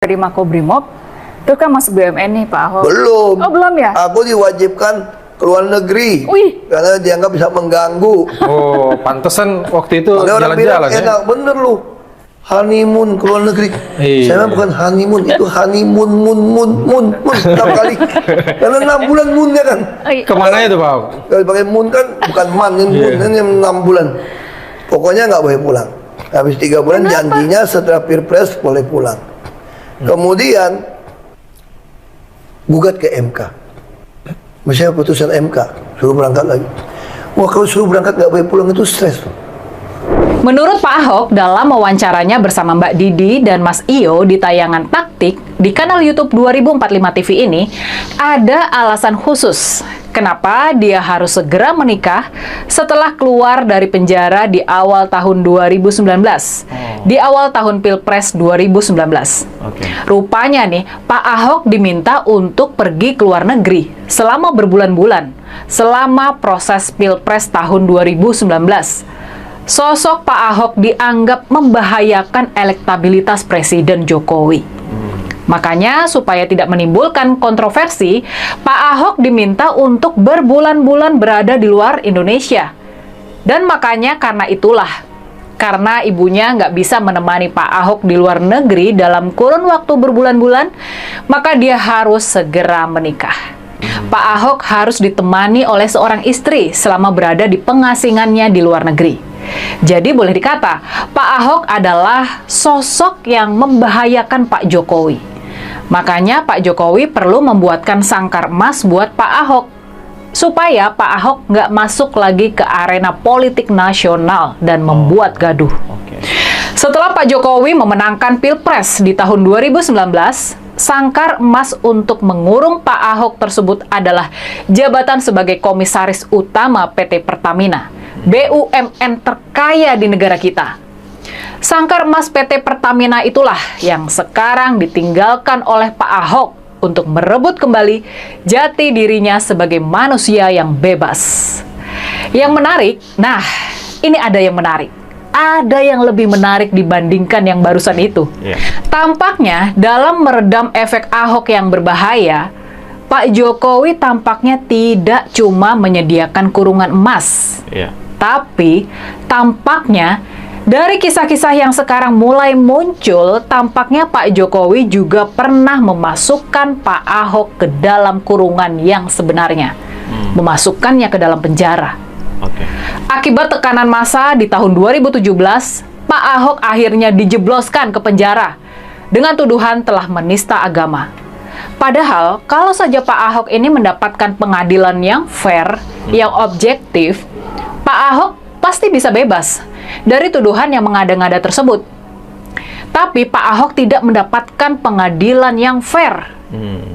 Dari Makobrimob, itu kan masuk BUMN nih Pak Ahok. Belum. Oh belum ya? Aku diwajibkan ke luar negeri. Wih. Karena dianggap bisa mengganggu. Oh, pantesan waktu itu Makanya orang bilang jalan-jalan ya. enak, bener lu. Honeymoon ke luar negeri. Iya. Saya mah bukan honeymoon, itu honeymoon, moon. 6 kali. Karena 6 bulan moonnya kan. Kemana itu Pak Ahok? Kalau pakai moon kan bukan man, ini moon, Iya. ini 6 bulan. Pokoknya nggak boleh pulang. Habis 3 bulan janjinya setelah Pilpres boleh pulang. Kemudian gugat ke MK. Misalnya putusan MK, suruh berangkat lagi. Wah, kalau suruh berangkat nggak boleh pulang itu stres. Menurut Pak Ahok, dalam wawancaranya bersama Mbak Didi dan Mas Iyo di tayangan Taktik di kanal YouTube 2045 TV ini, ada alasan khusus kenapa dia harus segera menikah setelah keluar dari penjara di awal tahun 2019, di awal tahun Pilpres 2019. Rupanya nih, Pak Ahok diminta untuk pergi ke luar negeri selama berbulan-bulan, selama proses Pilpres tahun 2019. Sosok Pak Ahok dianggap membahayakan elektabilitas Presiden Jokowi. Makanya, supaya tidak menimbulkan kontroversi, Pak Ahok diminta untuk berbulan-bulan berada di luar Indonesia. Dan makanya karena itulah, karena ibunya nggak bisa menemani Pak Ahok di luar negeri dalam kurun waktu berbulan-bulan, maka dia harus segera menikah. Pak Ahok harus ditemani oleh seorang istri selama berada di pengasingannya di luar negeri. Jadi boleh dikata, Pak Ahok adalah sosok yang membahayakan Pak Jokowi. Makanya Pak Jokowi perlu membuatkan sangkar emas buat Pak Ahok, supaya Pak Ahok nggak masuk lagi ke arena politik nasional dan membuat gaduh. Setelah Pak Jokowi memenangkan Pilpres di tahun 2019, sangkar emas untuk mengurung Pak Ahok tersebut adalah jabatan sebagai Komisaris Utama PT Pertamina, BUMN terkaya di negara kita. Sangkar emas PT Pertamina itulah yang sekarang ditinggalkan oleh Pak Ahok untuk merebut kembali jati dirinya sebagai manusia yang bebas. Yang menarik, nah ini ada yang menarik. Ada yang lebih menarik dibandingkan yang barusan itu. Tampaknya dalam meredam efek Ahok yang berbahaya, Pak Jokowi tampaknya tidak cuma menyediakan kurungan emas. Tapi tampaknya dari kisah-kisah yang sekarang mulai muncul, tampaknya Pak Jokowi juga pernah memasukkan Pak Ahok ke dalam kurungan yang sebenarnya. Memasukkannya ke dalam penjara. Akibat tekanan massa di tahun 2017, Pak Ahok akhirnya dijebloskan ke penjara dengan tuduhan telah menista agama. Padahal, kalau saja Pak Ahok ini mendapatkan pengadilan yang fair, yang objektif, Pak Ahok pasti bisa bebas dari tuduhan yang mengada-ngada tersebut. Tapi Pak Ahok tidak mendapatkan pengadilan yang fair.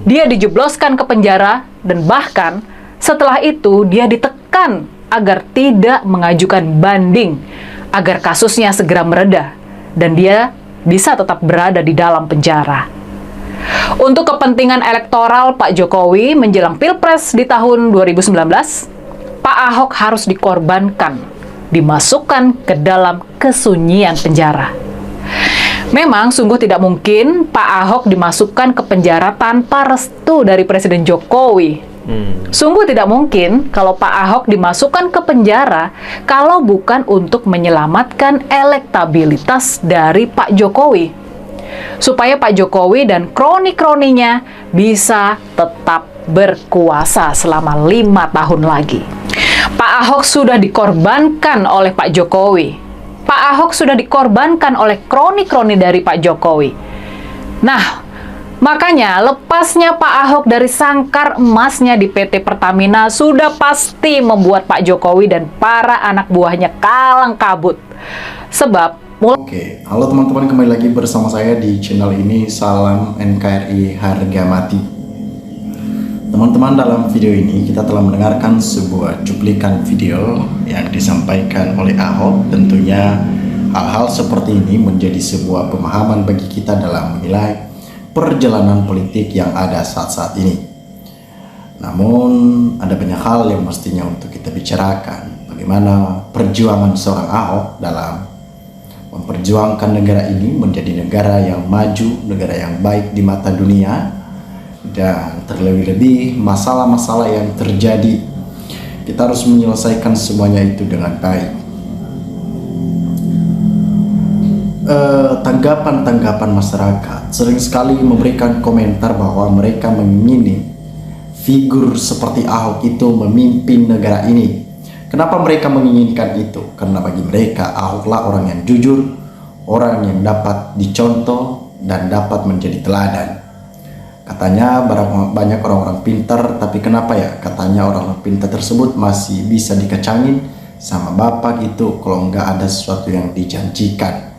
Dia dijebloskan ke penjara dan bahkan setelah itu dia ditekan agar tidak mengajukan banding, agar kasusnya segera mereda dan dia bisa tetap berada di dalam penjara. Untuk kepentingan elektoral Pak Jokowi menjelang Pilpres di tahun 2019, Pak Ahok harus dikorbankan, dimasukkan ke dalam kesunyian penjara. Memang sungguh tidak mungkin Pak Ahok dimasukkan ke penjara tanpa restu dari Presiden Jokowi. Sungguh tidak mungkin kalau Pak Ahok dimasukkan ke penjara kalau bukan untuk menyelamatkan elektabilitas dari Pak Jokowi. Supaya Pak Jokowi dan kroni-kroninya bisa tetap berkuasa selama 5 tahun lagi. Pak Ahok sudah dikorbankan oleh Pak Jokowi. Pak Ahok sudah dikorbankan oleh kroni-kroni dari Pak Jokowi. Nah, makanya lepasnya Pak Ahok dari sangkar emasnya di PT Pertamina sudah pasti membuat Pak Jokowi dan para anak buahnya kalang kabut. Sebab Oke, halo teman-teman, kembali lagi bersama saya di channel ini. Salam NKRI harga mati. Teman-teman, dalam video ini kita telah mendengarkan sebuah cuplikan video yang disampaikan oleh Ahok. Tentunya hal-hal seperti ini menjadi sebuah pemahaman bagi kita dalam menilai perjalanan politik yang ada saat-saat ini. Namun ada banyak hal yang mestinya untuk kita bicarakan. Bagaimana perjuangan seorang Ahok dalam memperjuangkan negara ini menjadi negara yang maju, negara yang baik di mata dunia, dan terlebih-lebih masalah-masalah yang terjadi kita harus menyelesaikan semuanya itu dengan baik. Tanggapan masyarakat sering sekali memberikan komentar bahwa mereka mengingini figur seperti Ahok itu memimpin negara ini. Kenapa mereka menginginkan itu? Karena bagi mereka Ahoklah orang yang jujur, orang yang dapat dicontoh dan dapat menjadi teladan. Katanya banyak orang-orang pintar, tapi kenapa ya katanya orang-orang pintar tersebut masih bisa dikecangin sama bapak gitu kalau nggak ada sesuatu yang dijanjikan.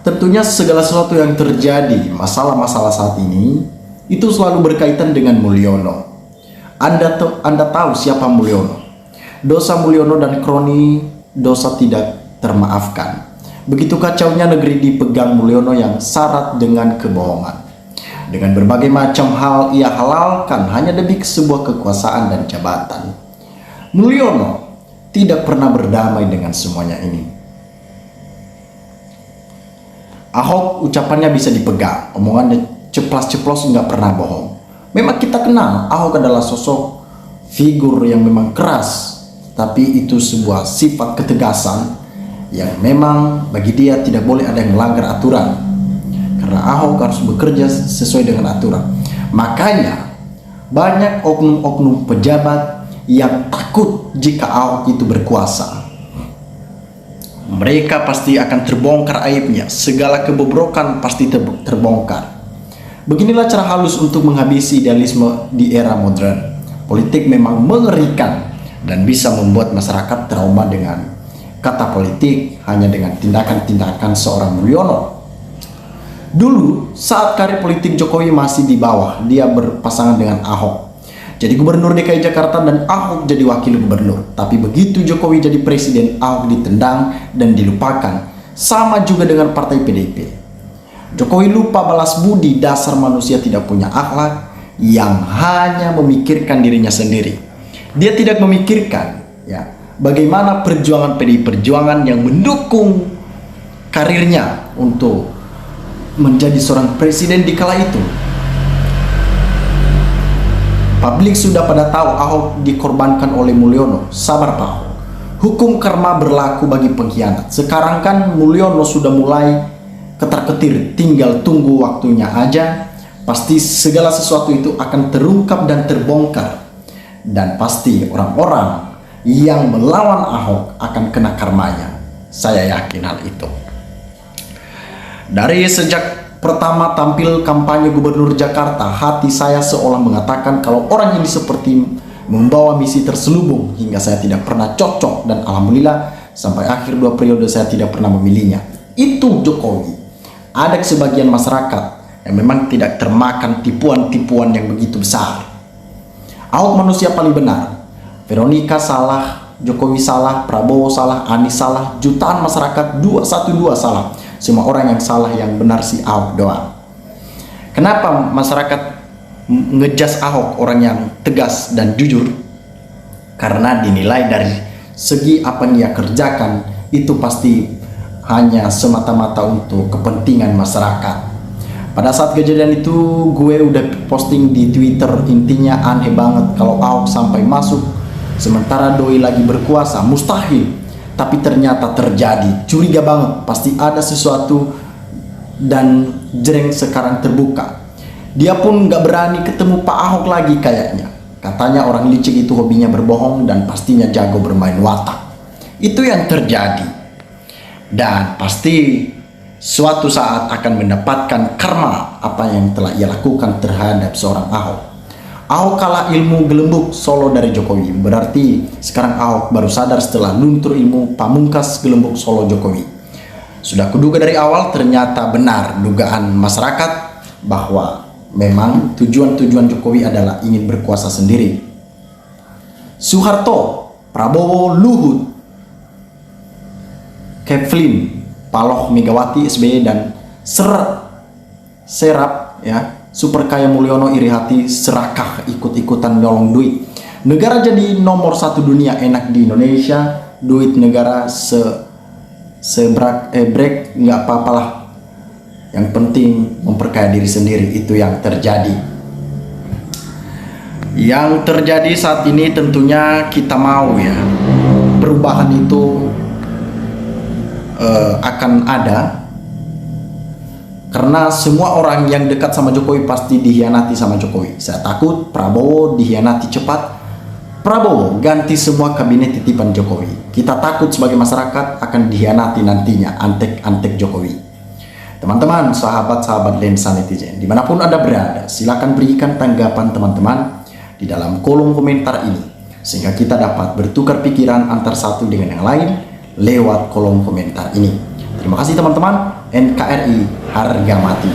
Tentunya segala sesuatu yang terjadi, masalah-masalah saat ini, itu selalu berkaitan dengan Mulyono. Anda tahu siapa Mulyono? Dosa Mulyono dan kroni, dosa tidak termaafkan. Begitu kacaunya negeri dipegang Mulyono yang syarat dengan kebohongan. Dengan berbagai macam hal ia halalkan hanya demi sebuah kekuasaan dan jabatan. Mulyono tidak pernah berdamai dengan semuanya ini. Ahok ucapannya bisa dipegang, omongannya ceplas-ceplos, nggak pernah bohong. Memang kita kenal Ahok adalah sosok figur yang memang keras, tapi itu sebuah sifat ketegasan yang memang bagi dia tidak boleh ada yang melanggar aturan. Karena Ahok harus bekerja sesuai dengan aturan. Makanya banyak oknum-oknum pejabat yang takut jika Ahok itu berkuasa. Mereka pasti akan terbongkar aibnya, segala kebobrokan pasti terbongkar. Beginilah cara halus untuk menghabisi idealisme di era modern. Politik memang mengerikan dan bisa membuat masyarakat trauma dengan kata politik hanya dengan tindakan-tindakan seorang Mulyono. Dulu saat karir politik Jokowi masih di bawah, dia berpasangan dengan Ahok. Jadi gubernur DKI Jakarta dan Ahok jadi wakil gubernur. Tapi begitu Jokowi jadi presiden, Ahok ditendang dan dilupakan. Sama juga dengan partai PDIP. Jokowi lupa balas budi, dasar manusia tidak punya akhlak, yang hanya memikirkan dirinya sendiri. Dia tidak memikirkan ya bagaimana perjuangan PDI Perjuangan yang mendukung karirnya untuk menjadi seorang presiden di kala itu. Publik sudah pada tahu Ahok dikorbankan oleh Mulyono. Sabar Pak Ahok. Hukum karma berlaku bagi pengkhianat. Sekarang kan Mulyono sudah mulai ketar-ketir, tinggal tunggu waktunya aja. Pasti segala sesuatu itu akan terungkap dan terbongkar. Dan pasti orang-orang yang melawan Ahok akan kena karmanya. Saya yakin hal itu. Dari sejak pertama tampil kampanye gubernur Jakarta, hati saya seolah mengatakan kalau orang ini seperti membawa misi terselubung hingga saya tidak pernah cocok, dan alhamdulillah sampai akhir 2 periode saya tidak pernah memilihnya. Itu Jokowi. Ada sebagian masyarakat yang memang tidak termakan tipuan-tipuan yang begitu besar. Ahok manusia paling benar. Veronica salah, Jokowi salah, Prabowo salah, Anies salah, jutaan masyarakat 212 salah. Semua orang yang salah, yang benar si Ahok doang. Kenapa masyarakat ngejas Ahok orang yang tegas dan jujur? Karena dinilai dari segi apa yang ia kerjakan itu pasti hanya semata-mata untuk kepentingan masyarakat. Pada saat kejadian itu gue udah posting di Twitter, intinya aneh banget kalau Ahok sampai masuk sementara doi lagi berkuasa, mustahil. Tapi ternyata terjadi. Curiga banget, pasti ada sesuatu, dan jreng sekarang terbuka. Dia pun gak berani ketemu Pak Ahok lagi kayaknya. Katanya orang licik itu hobinya berbohong dan pastinya jago bermain watak. Itu yang terjadi. Dan pasti suatu saat akan mendapatkan karma apa yang telah ia lakukan terhadap seorang Ahok. Ahok kalah ilmu gelembung solo dari Jokowi. Berarti sekarang Ahok baru sadar setelah luntur ilmu pamungkas gelembung solo Jokowi. Sudah kuduga dari awal, ternyata benar dugaan masyarakat bahwa memang tujuan Jokowi adalah ingin berkuasa sendiri. Soeharto, Prabowo, Luhut, Kevlin, Paloh, Megawati, SBY, dan Serap ya, super kaya Mulyono iri hati, serakah ikut-ikutan nyolong duit. Negara jadi nomor 1 dunia enak di Indonesia, duit negara break nggak apa-apalah. Yang penting memperkaya diri sendiri, itu yang terjadi. Yang terjadi saat ini tentunya kita mau ya perubahan itu akan ada, karena semua orang yang dekat sama Jokowi pasti dihianati sama Jokowi. Saya takut Prabowo dihianati cepat. Prabowo ganti semua kabinet titipan Jokowi. Kita takut sebagai masyarakat akan dihianati nantinya antek-antek Jokowi. Teman-teman, sahabat-sahabat lensa netizen, dimanapun Anda berada, silakan berikan tanggapan teman-teman di dalam kolom komentar ini, sehingga kita dapat bertukar pikiran antar satu dengan yang lain lewat kolom komentar ini. Terima kasih teman-teman. NKRI harga mati.